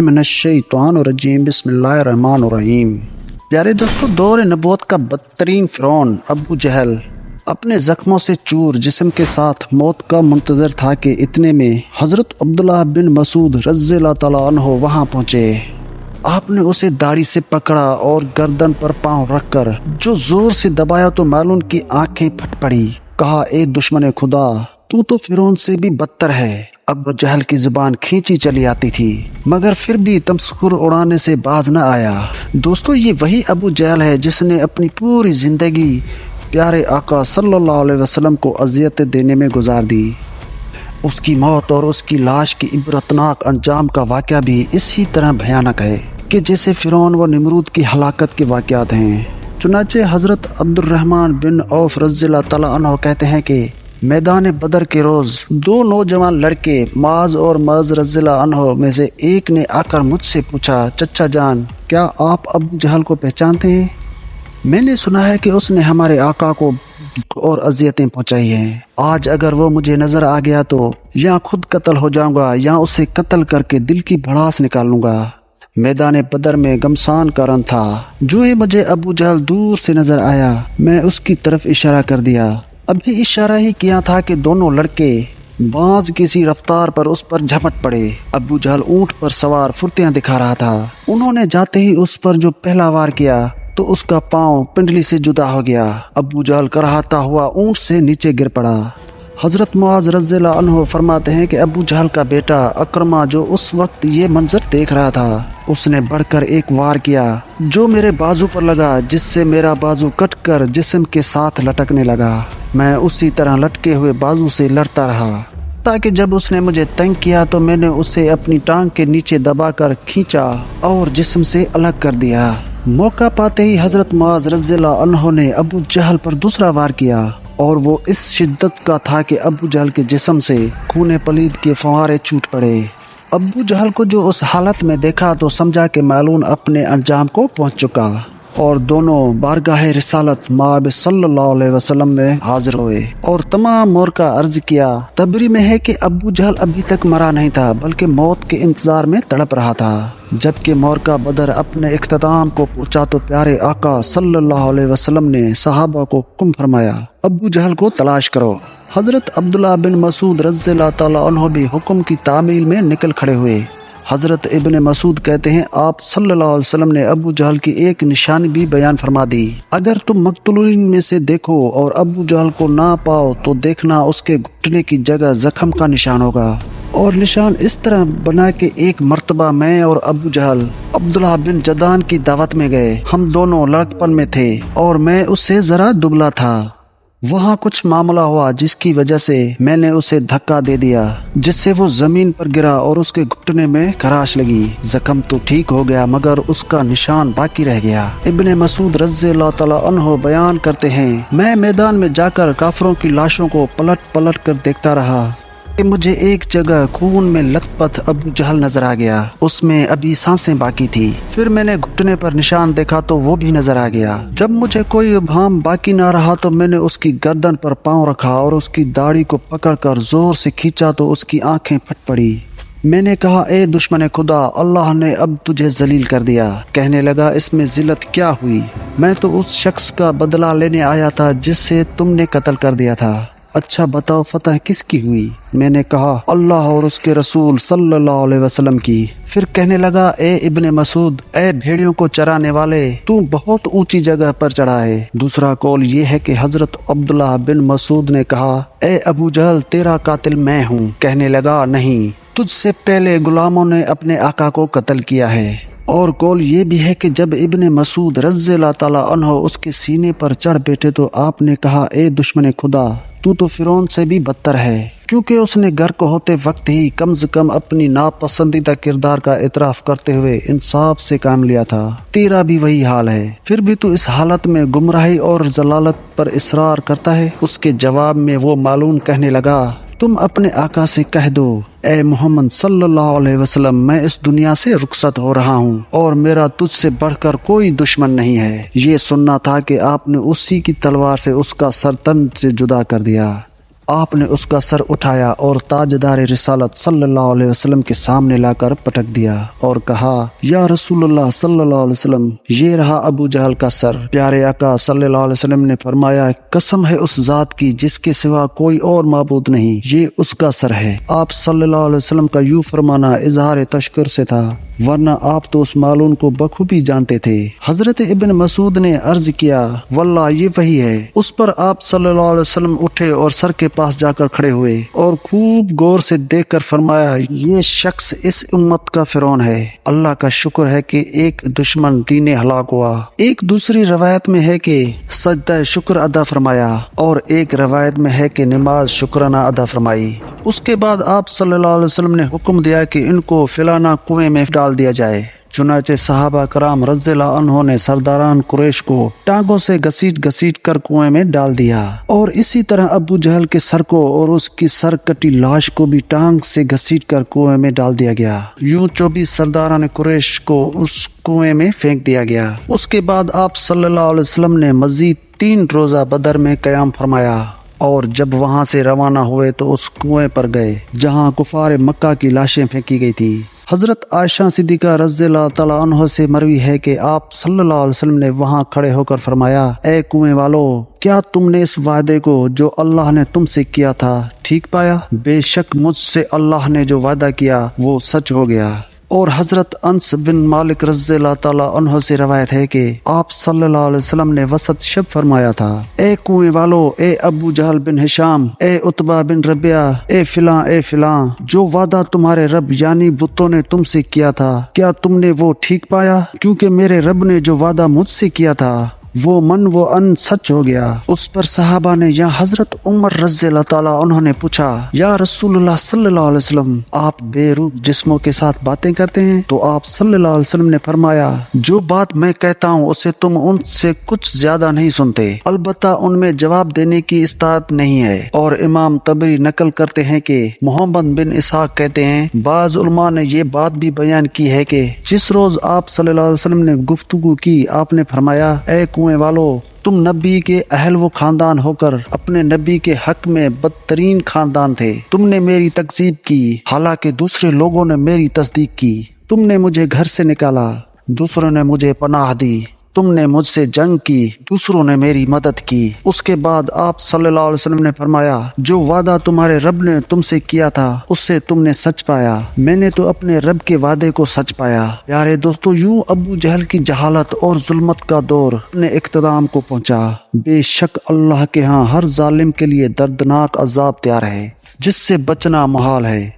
من الشیطان الرجیم بسم اللہ الرحمن الرحیم۔ پیارے دوستو، دور نبوت کا بدترین فرعون ابو جہل اپنے زخموں سے چور جسم کے ساتھ موت کا منتظر تھا کہ اتنے میں حضرت عبداللہ بن مسعود رضی اللہ تعالیٰ عنہ وہاں پہنچے۔ آپ نے اسے داڑھی سے پکڑا اور گردن پر پاؤں رکھ کر جو زور سے دبایا تو معلوم کی آنکھیں پھٹ پڑی۔ کہا، اے دشمن خدا، تو فرعون سے بھی بدتر ہے۔ ابو جہل کی زبان کھینچی چلی آتی تھی مگر پھر بھی تمسخر اڑانے سے باز نہ آیا۔ دوستو، یہ وہی ابو جہل ہے جس نے اپنی پوری زندگی پیارے آقا صلی اللہ علیہ وسلم کو اذیت دینے میں گزار دی۔ اس کی موت اور اس کی لاش کی عبرتناک انجام کا واقعہ بھی اسی طرح بھیانک ہے کہ جیسے فرعون و نمرود کی ہلاکت کے واقعات ہیں۔ چنانچہ حضرت عبد الرحمن بن عوف رضی اللہ تعالیٰ عنہ کہتے ہیں کہ میدان بدر کے روز دو نوجوان لڑکے معاذ اور معاذ رضی اللہ عنہ میں سے ایک نے آ کر مجھ سے پوچھا، چچا جان، کیا آپ ابو جہل کو پہچانتے ہیں؟ میں نے سنا ہے کہ اس نے ہمارے آقا کو اور اذیتیں پہنچائی ہیں۔ آج اگر وہ مجھے نظر آ گیا تو یا خود قتل ہو جاؤں گا یا اسے قتل کر کے دل کی بھڑاس نکال لوں گا۔ میدان بدر میں گمسان کا رن تھا۔ جو ہی مجھے ابو جہل دور سے نظر آیا میں اس کی طرف اشارہ کر دیا۔ ابھی اشارہ ہی کیا تھا کہ دونوں لڑکے باز کسی رفتار پر اس پر جھپٹ پڑے۔ ابو جہل اونٹ پر سوار پھرتیاں دکھا رہا تھا۔ انہوں نے جاتے ہی اس پر جو پہلا وار کیا تو اس کا پاؤں پنڈلی سے جدا ہو گیا۔ ابو جہل کراہتا ہوا اونٹ سے نیچے گر پڑا۔ حضرت معاذ رضی اللہ عنہ فرماتے ہیں کہ ابو جہل کا بیٹا اکرمہ جو اس وقت یہ منظر دیکھ رہا تھا، اس نے بڑھ کر ایک وار کیا جو میرے بازو پر لگا، جس سے میرا بازو کٹ کر جسم کے ساتھ لٹکنے لگا۔ میں اسی طرح لٹکے ہوئے بازو سے لڑتا رہا تاکہ جب اس نے مجھے تنگ کیا تو میں نے اسے اپنی ٹانگ کے نیچے دبا کر کھینچا اور جسم سے الگ کر دیا۔ موقع پاتے ہی حضرت معاذ رضی اللہ عنہ نے ابو جہل پر دوسرا وار کیا اور وہ اس شدت کا تھا کہ ابو جہل کے جسم سے خون پلید کے فوارے چھوٹ پڑے۔ ابو جہل کو جو اس حالت میں دیکھا تو سمجھا کہ معلوم اپنے انجام کو پہنچ چکا اور دونوں بارگاہ رسالت مآب صلی اللہ علیہ وسلم میں حاضر ہوئے اور تمام امور کا عرض کیا۔ تبری میں ہے کہ ابو جہل ابھی تک مرا نہیں تھا بلکہ موت کے انتظار میں تڑپ رہا تھا۔ جبکہ مورکہ بدر اپنے اختتام کو پہنچا تو پیارے آقا صلی اللہ علیہ وسلم نے صحابہ کو حکم فرمایا، ابو جہل کو تلاش کرو۔ حضرت عبداللہ بن مسعود رضی اللہ تعالیٰ عنہ بھی حکم کی تعمیل میں نکل کھڑے ہوئے۔ حضرت ابن مسعود کہتے ہیں، آپ صلی اللہ علیہ وسلم نے ابو جہل کی ایک نشانی بھی بیان فرما دی۔ اگر تم مقتولین میں سے دیکھو اور ابو جہل کو نہ پاؤ تو دیکھنا اس کے گھٹنے کی جگہ زخم کا نشان ہوگا، اور نشان اس طرح بنا کہ ایک مرتبہ میں اور ابو جہل عبداللہ بن جدان کی دعوت میں گئے۔ ہم دونوں لڑکپن میں تھے اور میں اس سے ذرا دبلا تھا۔ وہاں کچھ معاملہ ہوا جس کی وجہ سے میں نے اسے دھکا دے دیا جس سے وہ زمین پر گرا اور اس کے گھٹنے میں خراش لگی۔ زخم تو ٹھیک ہو گیا مگر اس کا نشان باقی رہ گیا۔ ابن مسعود رضی اللہ تعالیٰ عنہ بیان کرتے ہیں، میں میدان میں جا کر کافروں کی لاشوں کو پلٹ پلٹ کر دیکھتا رہا کہ مجھے ایک جگہ خون میں لت پت ابو جہل نظر آ گیا، اس میں ابھی سانسیں باقی تھی۔ پھر میں نے گھٹنے پر نشان دیکھا تو وہ بھی نظر آ گیا۔ جب مجھے کوئی ابہام باقی نہ رہا تو میں نے اس کی گردن پر پاؤں رکھا اور اس کی داڑھی کو پکڑ کر زور سے کھینچا تو اس کی آنکھیں پھٹ پڑی۔ میں نے کہا، اے دشمن خدا، اللہ نے اب تجھے ذلیل کر دیا۔ کہنے لگا، اس میں ذلت کیا ہوئی؟ میں تو اس شخص کا بدلہ لینے آیا تھا جس سے تم نے قتل کر دیا تھا۔ اچھا بتاؤ، فتح کس کی ہوئی؟ میں نے کہا، اللہ اور اس کے رسول صلی اللہ علیہ وسلم کی۔ پھر کہنے لگا، اے ابن مسعود، اے بھیڑیوں کو چرانے والے، تو بہت اونچی جگہ پر چڑھا ہے۔ دوسرا قول یہ ہے کہ حضرت عبداللہ بن مسعود نے کہا، اے ابو جہل، تیرا قاتل میں ہوں۔ کہنے لگا، نہیں، تجھ سے پہلے غلاموں نے اپنے آقا کو قتل کیا ہے۔ اور قول یہ بھی ہے کہ جب ابن مسعود رضی اللہ تعالیٰ عنہ اس کے سینے پر چڑھ بیٹھے تو آپ نے کہا، اے دشمن خدا، تو فرعون سے بھی بدتر ہے، کیونکہ اس نے غرق ہوتے وقت ہی کم از کم اپنی ناپسندیدہ کردار کا اعتراف کرتے ہوئے انصاف سے کام لیا تھا۔ تیرا بھی وہی حال ہے، پھر بھی تو اس حالت میں گمراہی اور ضلالت پر اصرار کرتا ہے۔ اس کے جواب میں وہ معلوم کہنے لگا، تم اپنے آقا سے کہہ دو، اے محمد صلی اللہ علیہ وسلم، میں اس دنیا سے رخصت ہو رہا ہوں اور میرا تجھ سے بڑھ کر کوئی دشمن نہیں ہے۔ یہ سننا تھا کہ آپ نے اسی کی تلوار سے اس کا سر تن سے جدا کر دیا۔ آپ نے اس کا سر اٹھایا اور تاجدار رسالت صلی اللہ علیہ وسلم کے سامنے لا کر پٹک دیا اور کہا یا رسول اللہ صلی اللہ علیہ وسلم، یہ رہا ابو جہل کا سر۔ پیارے آقا صلی اللہ علیہ وسلم نے فرمایا قسم ہے اس ذات کی جس کے سوا کوئی اور معبود نہیں، یہ اس کا سر ہے۔ آپ صلی اللہ علیہ وسلم کا یوں فرمانا اظہار تشکر سے تھا، ورنہ آپ تو اس معلوم کو بخوبی جانتے تھے۔ حضرت ابن مسعود نے عرض کیا واللہ یہ وہی ہے۔ اس پر آپ صلی اللہ علیہ وسلم اٹھے اور سر کے پاس جا کر کھڑے ہوئے اور خوب غور سے دیکھ کر فرمایا یہ شخص اس امت کا فرعون ہے۔ اللہ کا شکر ہے کہ ایک دشمن دین ہلاک ہوا۔ ایک دوسری روایت میں ہے کہ سجدہ شکر ادا فرمایا اور ایک روایت میں ہے کہ نماز شکرانہ ادا فرمائی۔ اس کے بعد آپ صلی اللہ علیہ وسلم نے حکم دیا کہ ان کو فلانا کنویں میں ڈال دیا جائے۔ چنانچہ صحابہ کرام رضی اللہ عنہ نے سرداران قریش کو ٹانگوں سے گھسیٹ گھسیٹ کر کنویں میں ڈال دیا، اور اسی طرح ابو جہل کے سر کو اور اس کی سر کٹی لاش کو بھی ٹانگ سے گھسیٹ کر کنویں میں ڈال دیا گیا۔ یوں 24 سرداران قریش کو اس کنویں میں پھینک دیا گیا۔ اس کے بعد آپ صلی اللہ علیہ وسلم نے مزید 3 روزہ بدر میں قیام فرمایا، اور جب وہاں سے روانہ ہوئے تو اس کنویں پر گئے جہاں کفار مکہ کی لاشیں پھینکی گئی تھی۔ حضرت عائشہ صدیقہ رضی اللہ تعالیٰ عنہ سے مروی ہے کہ آپ صلی اللہ علیہ وسلم نے وہاں کھڑے ہو کر فرمایا اے کنویں والو، کیا تم نے اس وعدے کو جو اللہ نے تم سے کیا تھا ٹھیک پایا؟ بے شک مجھ سے اللہ نے جو وعدہ کیا وہ سچ ہو گیا۔ اور حضرت انس بن مالک رضی اللہ تعالیٰ عنہ سے روایت ہے کہ آپ صلی اللہ علیہ وسلم نے وسط شب فرمایا تھا اے کنویں والو، اے ابو جہل بن ہشام، اے عتبہ بن ربیعہ، اے فلاں، جو وعدہ تمہارے رب یعنی بتوں نے تم سے کیا تھا کیا تم نے وہ ٹھیک پایا؟ کیونکہ میرے رب نے جو وعدہ مجھ سے کیا تھا وہ من و ان سچ ہو گیا۔ اس پر صحابہ نے یا حضرت عمر رضی اللہ تعالیٰ عنہ نے پوچھا یا رسول اللہ صلی اللہ علیہ وسلم، آپ بے روح جسموں کے ساتھ باتیں کرتے ہیں؟ تو آپ صلی اللہ علیہ وسلم نے فرمایا جو بات میں کہتا ہوں اسے تم ان سے کچھ زیادہ نہیں سنتے، البتہ ان میں جواب دینے کی استطاعت نہیں ہے۔ اور امام طبری نقل کرتے ہیں کہ محمد بن اسحاق کہتے ہیں بعض علماء نے یہ بات بھی بیان کی ہے کہ جس روز آپ صلی اللہ علیہ وسلم نے گفتگو کی آپ نے فرمایا اے کنویں والو، تم نبی کے اہل و خاندان ہو کر اپنے نبی کے حق میں بدترین خاندان تھے۔ تم نے میری تکذیب کی حالانکہ دوسرے لوگوں نے میری تصدیق کی۔ تم نے مجھے گھر سے نکالا، دوسروں نے مجھے پناہ دی۔ تم نے مجھ سے جنگ کی، دوسروں نے میری مدد کی۔ اس کے بعد آپ صلی اللہ علیہ وسلم نے فرمایا جو وعدہ تمہارے رب نے تم سے کیا تھا اس سے تم نے سچ پایا، میں نے تو اپنے رب کے وعدے کو سچ پایا۔ پیارے دوستو، یوں ابو جہل کی جہالت اور ظلمت کا دور اپنے اختتام کو پہنچا۔ بے شک اللہ کے ہاں ہر ظالم کے لیے دردناک عذاب تیار ہے جس سے بچنا محال ہے۔